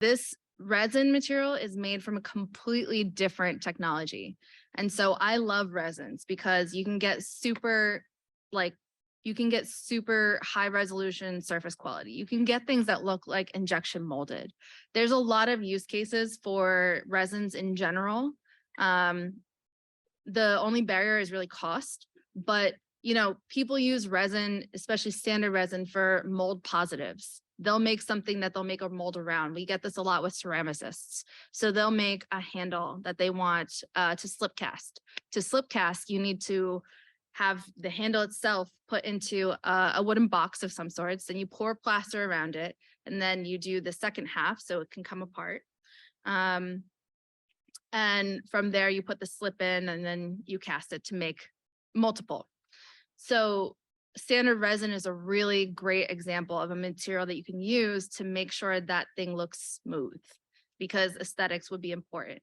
This resin material is made from a completely different technology. And so I love resins because you can get super high resolution surface quality. You can get things that look like injection molded. There's a lot of use cases for resins in general. The only barrier is really cost, but people use resin, especially standard resin, for mold positives. They'll make something that they'll make a mold around. We get this a lot with ceramicists. So they'll make a handle that they want to slip cast. To slip cast, you need to have the handle itself put into a wooden box of some sorts. Then you pour plaster around it, and then you do the second half so it can come apart. And from there, you put the slip in, and then you cast it to make multiple. So standard resin is a really great example of a material that you can use to make sure that thing looks smooth, because aesthetics would be important.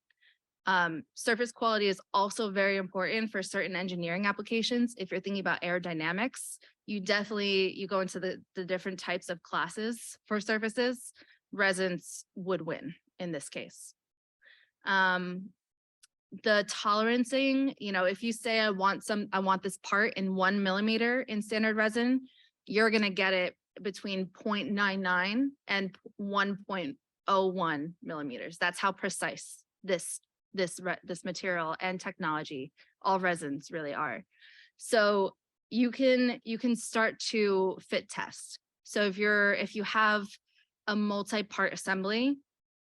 Surface quality is also very important for certain engineering applications. If you're thinking about aerodynamics, you go into the different types of classes for surfaces. Resins would win in this case. The tolerancing, if you say I want this part in 1 millimeter in standard resin, you're going to get it between 0.99 and 1.01 millimeters. That's how precise this material and technology, all resins really are. So you can start to fit test. So if you have a multi-part assembly,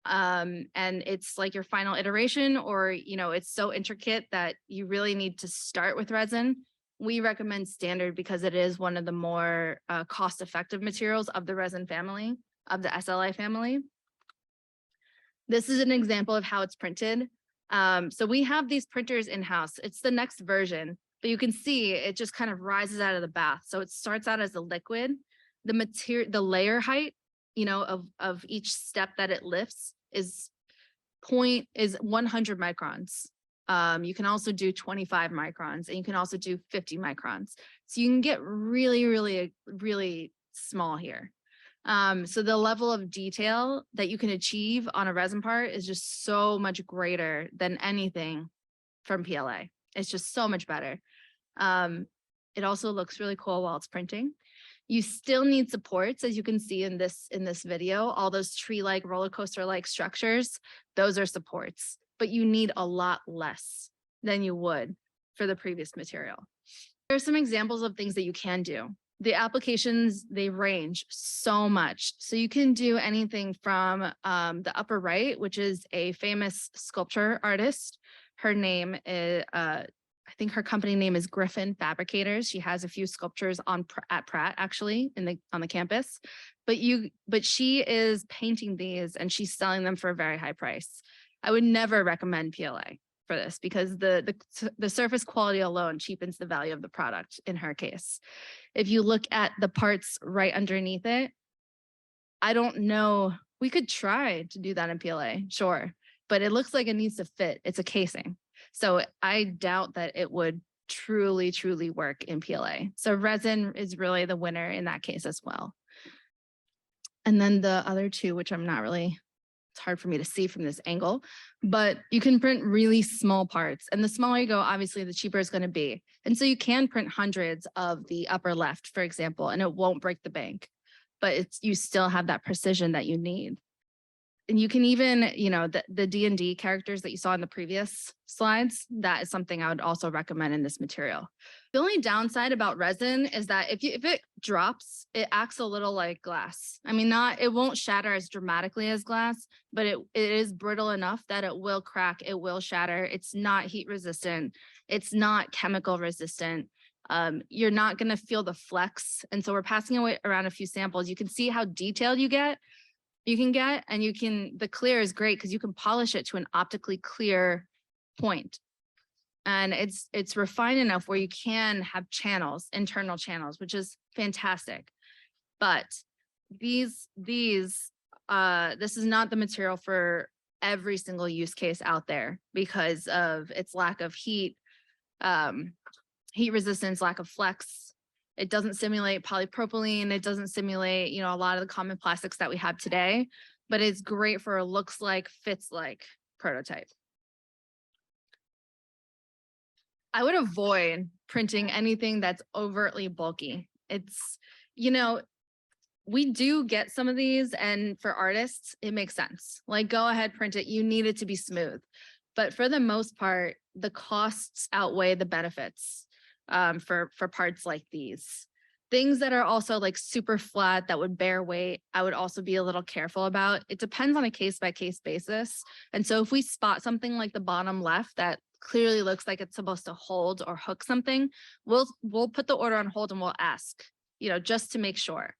and it's like your final iteration, or it's so intricate that you really need to start with resin, we recommend standard because it is one of the more cost-effective materials of the resin family, of the SLI family. This is an example of how it's printed. So we have these printers in-house. It's the next version, but you can see it just kind of rises out of the bath. So it starts out as a liquid. The layer height, of each step that it lifts is 100 microns. You can also do 25 microns, and you can also do 50 microns. So you can get really, really, really small here. So the level of detail that you can achieve on a resin part is just so much greater than anything from PLA. It's just so much better. It also looks really cool while it's printing. You still need supports, as you can see in this video. All those tree-like, roller coaster-like structures, those are supports, but you need a lot less than you would for the previous material. There are some examples of things that you can do. The applications, they range so much. So you can do anything from the upper right, which is a famous sculpture artist. Her name is, I think her company name is Griffin Fabricators. She has a few sculptures at Pratt, actually, on the campus. But she is painting these, and she's selling them for a very high price. I would never recommend PLA for this because the surface quality alone cheapens the value of the product in her case. If you look at the parts right underneath it, I don't know. We could try to do that in PLA, sure, but it looks like it needs to fit. It's a casing. So I doubt that it would truly, truly work in PLA. So resin is really the winner in that case as well. And then the other two, which I'm not really, it's hard for me to see from this angle, but you can print really small parts. And the smaller you go, obviously, the cheaper it's going to be. And so you can print hundreds of the upper left, for example, and it won't break the bank, but you still have that precision that you need. And you can even, the D&D characters that you saw in the previous slides, that is something I would also recommend in this material. The only downside about resin is that if it drops, it acts a little like glass. I mean, it won't shatter as dramatically as glass, but it is brittle enough that it will crack, it will shatter. It's not heat resistant. It's not chemical resistant. You're not going to feel the flex. And so we're passing around a few samples. You can see how detailed you can get, and the clear is great because you can polish it to an optically clear point. And it's refined enough where you can have channels, internal channels, which is fantastic. But this is not the material for every single use case out there because of its lack of heat resistance, lack of flex. It doesn't simulate polypropylene. It doesn't simulate, a lot of the common plastics that we have today. but it's great for a looks like, fits like prototype. I would avoid printing anything that's overtly bulky. It's, you know, we do get some of these, and for artists, it makes sense. Like, go ahead, print it. You need it to be smooth. But for the most part, the costs outweigh the benefits for parts like these. Things that are also like super flat that would bear weight, I would also be a little careful about. It depends on a case by case basis. And so if we spot something like the bottom left that clearly looks like it's supposed to hold or hook something, we'll put the order on hold and we'll ask, just to make sure.